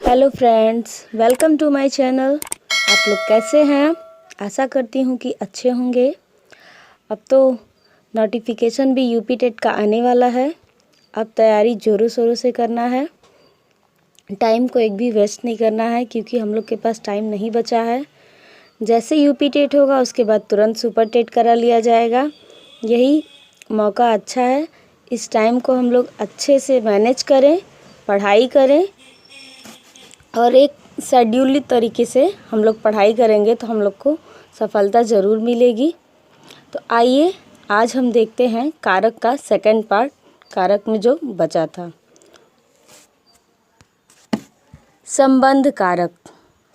Hello friends, welcome to my channel. आप लोग कैसे हैं? आशा करती हूँ कि अच्छे होंगे। अब तो नोटिफिकेशन भी यूपी टेट का आने वाला है। अब तैयारी ज़ोरों शोरों से करना है। टाइम को एक भी वेस्ट नहीं करना है क्योंकि हम लोग के पास टाइम नहीं बचा है। जैसे यूपी टेट होगा उसके बाद तुरंत सुपर टेट करा लिया जाएगा। यही मौका अच्छा है। इस टाइम को हम लोग अच्छे से मैनेज करें, पढ़ाई करें और एक शेड्यूल्ड तरीके से हम लोग पढ़ाई करेंगे तो हम लोग को सफलता ज़रूर मिलेगी। तो आइए आज हम देखते हैं कारक का सेकंड पार्ट, कारक में जो बचा था। संबंध कारक।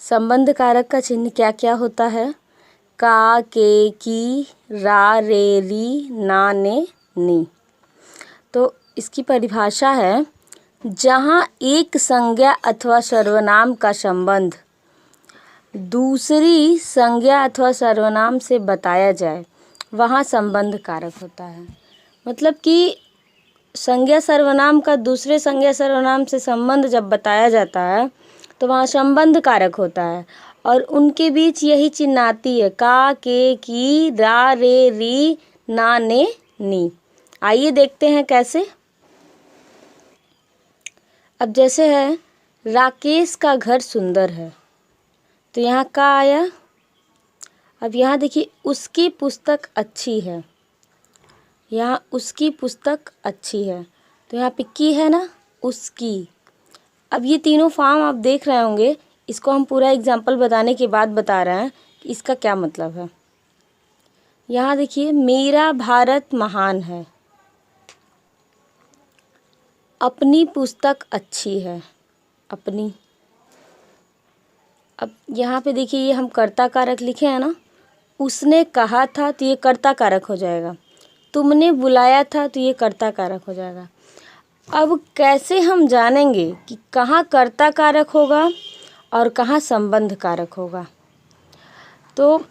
संबंध कारक का चिन्ह क्या क्या होता है? का, के, की, रा, रे, री, ना, ने, नी। तो इसकी परिभाषा है, जहाँ एक संज्ञा अथवा सर्वनाम का संबंध दूसरी संज्ञा अथवा सर्वनाम से बताया जाए वहाँ संबंध कारक होता है। मतलब कि संज्ञा सर्वनाम का दूसरे संज्ञा सर्वनाम से संबंध जब बताया जाता है तो वहाँ संबंध कारक होता है और उनके बीच यही चिन्ह आती है, का, के, की, रा, रे, री, ना, ने, नी। आइए देखते हैं कैसे। अब जैसे है, राकेश का घर सुंदर है, तो यहाँ का आया। अब यहाँ देखिए, उसकी पुस्तक अच्छी है, यहाँ उसकी पुस्तक अच्छी है, तो यहाँ पे की है ना, उसकी। अब ये तीनों फॉर्म आप देख रहे होंगे, इसको हम पूरा एग्जाम्पल बताने के बाद बता रहे हैं कि इसका क्या मतलब है। यहाँ देखिए, मेरा भारत महान है, अपनी पुस्तक अच्छी है, अपनी। अब यहाँ पे देखिए, ये हम कर्ता कारक लिखे हैं ना, उसने कहा था तो ये कर्ता कारक हो जाएगा, तुमने बुलाया था तो ये कर्ता कारक हो जाएगा। अब कैसे हम जानेंगे कि कहाँ कर्ता कारक होगा और कहाँ संबंध कारक होगा? तो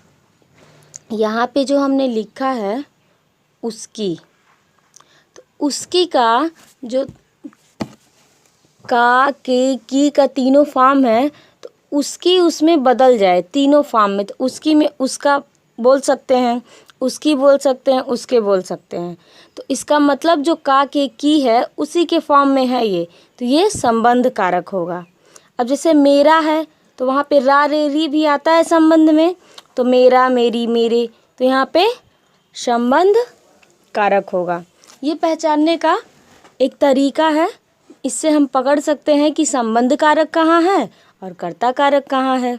यहाँ पे जो हमने लिखा है उसकी, तो उसकी का जो का, के, की का तीनों फॉर्म है, तो उसकी उसमें बदल जाए तीनों फॉर्म में, तो उसकी में उसका बोल सकते हैं, उसकी बोल सकते हैं, उसके बोल सकते हैं। तो इसका मतलब जो का, के, की है उसी के फॉर्म में है ये, तो ये संबंध कारक होगा। अब जैसे मेरा है तो वहाँ पे रा, रे, री भी आता है संबंध में, तो मेरा, मेरी, मेरे, तो यहाँ पे संबंध कारक होगा। ये पहचानने का एक तरीका है, इससे हम पकड़ सकते हैं कि संबंध कारक कहाँ है और कर्ता कारक कहाँ है।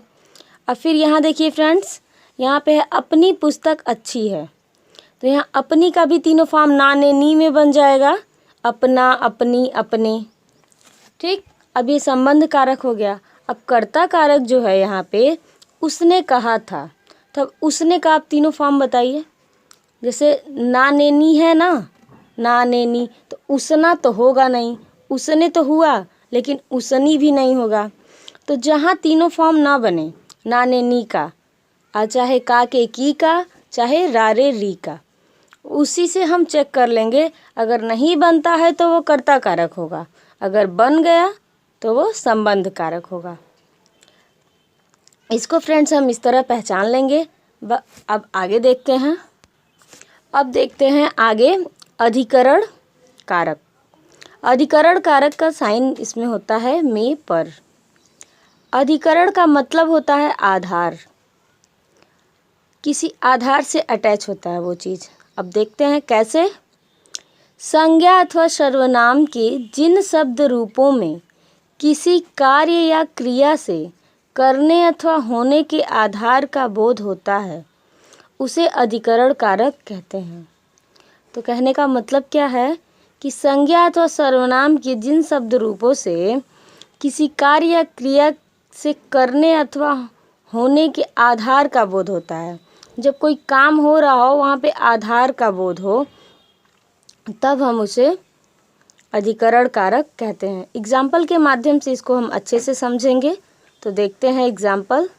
अब फिर यहाँ देखिए फ्रेंड्स, यहाँ पे है अपनी पुस्तक अच्छी है, तो यहाँ अपनी का भी तीनों फॉर्म ना, ने, नी में बन जाएगा, अपना, अपनी, अपने। ठीक, अब ये संबंध कारक हो गया। अब कर्ता कारक जो है यहाँ पे, उसने कहा था, तब उसने का आप तीनों फॉर्म बताइए। जैसे ना, ने, नी है ना, ना, ने, नी, तो उसना तो होगा नहीं, उसने तो हुआ लेकिन उसनी भी नहीं होगा। तो जहाँ तीनों फॉर्म ना बने, ना, ने, नी का, चाहे का, के, की का, चाहे रा, रे, री का, उसी से हम चेक कर लेंगे। अगर नहीं बनता है तो वो कर्ता कारक होगा, अगर बन गया तो वो संबंध कारक होगा। इसको फ्रेंड्स हम इस तरह पहचान लेंगे। अब आगे देखते हैं। अब देखते हैं आगे अधिकरण कारक। अधिकरण कारक का साइन इसमें होता है में पर। अधिकरण का मतलब होता है आधार, किसी आधार से अटैच होता है वो चीज़। अब देखते हैं कैसे। संज्ञा अथवा सर्वनाम के जिन शब्द रूपों में किसी कार्य या क्रिया से करने अथवा होने के आधार का बोध होता है उसे अधिकरण कारक कहते हैं। तो कहने का मतलब क्या है कि संज्ञा अथवा सर्वनाम के जिन शब्द रूपों से किसी कार्य या क्रिया से करने अथवा होने के आधार का बोध होता है, जब कोई काम हो रहा हो वहाँ पे आधार का बोध हो, तब हम उसे अधिकरण कारक कहते हैं। एग्जाम्पल के माध्यम से इसको हम अच्छे से समझेंगे। तो देखते हैं एग्जाम्पल।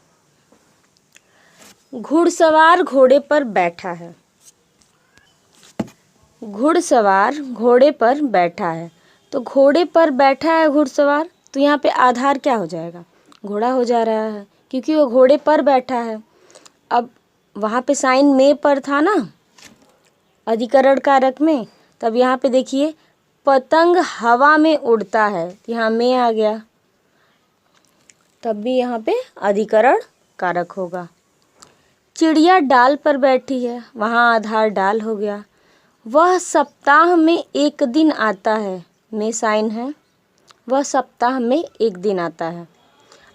घुड़सवार घोड़े पर बैठा है, घुड़सवार घोड़े पर बैठा है, तो घोड़े पर बैठा है घुड़सवार, तो यहाँ पे आधार क्या हो जाएगा, घोड़ा हो जा रहा है, क्योंकि वो घोड़े पर बैठा है। अब वहाँ पे साइन में पर था ना अधिकरण कारक में, तब यहाँ पे देखिए पतंग हवा में उड़ता है, यहाँ में आ गया, तब भी यहाँ पे अधिकरण कारक होगा। चिड़िया डाल पर बैठी है, वहाँ आधार डाल हो गया। वह सप्ताह में एक दिन आता है, में साइन है, वह सप्ताह में एक दिन आता है।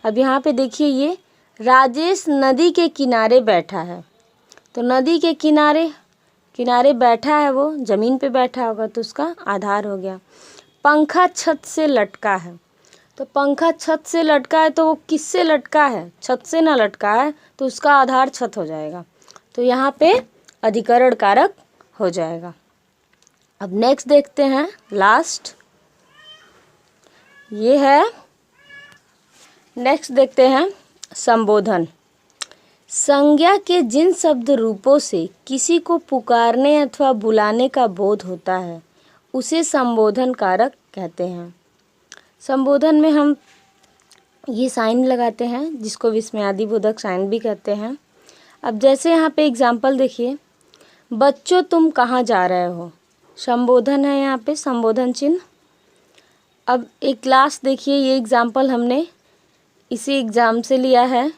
अब यहाँ पे देखिए ये राजेश नदी के किनारे बैठा है, तो नदी के किनारे किनारे बैठा है, वो ज़मीन पे बैठा होगा तो उसका आधार हो गया। पंखा छत से लटका है, तो पंखा छत से लटका है तो वो किससे लटका है, छत से ना लटका है, तो उसका आधार छत हो जाएगा, तो यहाँ पे अधिकरण कारक हो जाएगा। अब नेक्स्ट देखते हैं, लास्ट ये है, नेक्स्ट देखते हैं संबोधन। संज्ञा के जिन शब्द रूपों से किसी को पुकारने अथवा बुलाने का बोध होता है उसे संबोधन कारक कहते हैं। संबोधन में हम ये साइन लगाते हैं जिसको विस्मयादिबोधक साइन भी कहते हैं। अब जैसे यहाँ पे एग्जाम्पल देखिए, बच्चों तुम कहाँ जा रहे हो, संबोधन है यहाँ पे, संबोधन चिन्ह। अब एक लास्ट देखिए, ये एग्जाम्पल हमने इसी एग्ज़ाम से लिया है,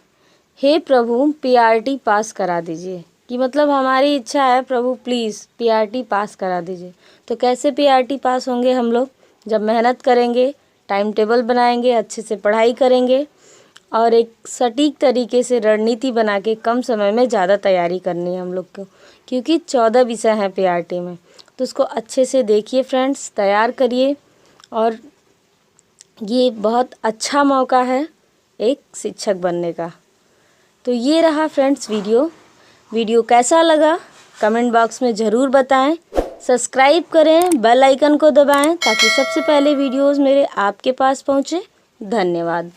हे प्रभु पीआरटी पास करा दीजिए, कि मतलब हमारी इच्छा है प्रभु प्लीज़ पीआरटी पास करा दीजिए। तो कैसे पीआरटी पास होंगे हम लोग, जब मेहनत करेंगे, टाइम टेबल बनाएंगे, अच्छे से पढ़ाई करेंगे और एक सटीक तरीके से रणनीति बना के कम समय में ज़्यादा तैयारी करनी है हम लोग को, क्योंकि 14 विषय हैं पीआरटी में। तो उसको अच्छे से देखिए फ्रेंड्स, तैयार करिए, और ये बहुत अच्छा मौका है एक शिक्षक बनने का। तो ये रहा फ्रेंड्स वीडियो कैसा लगा कमेंट बॉक्स में ज़रूर बताएं। सब्सक्राइब करें, बेल आइकन को दबाएं ताकि सबसे पहले वीडियोस मेरे आपके पास पहुंचे। धन्यवाद।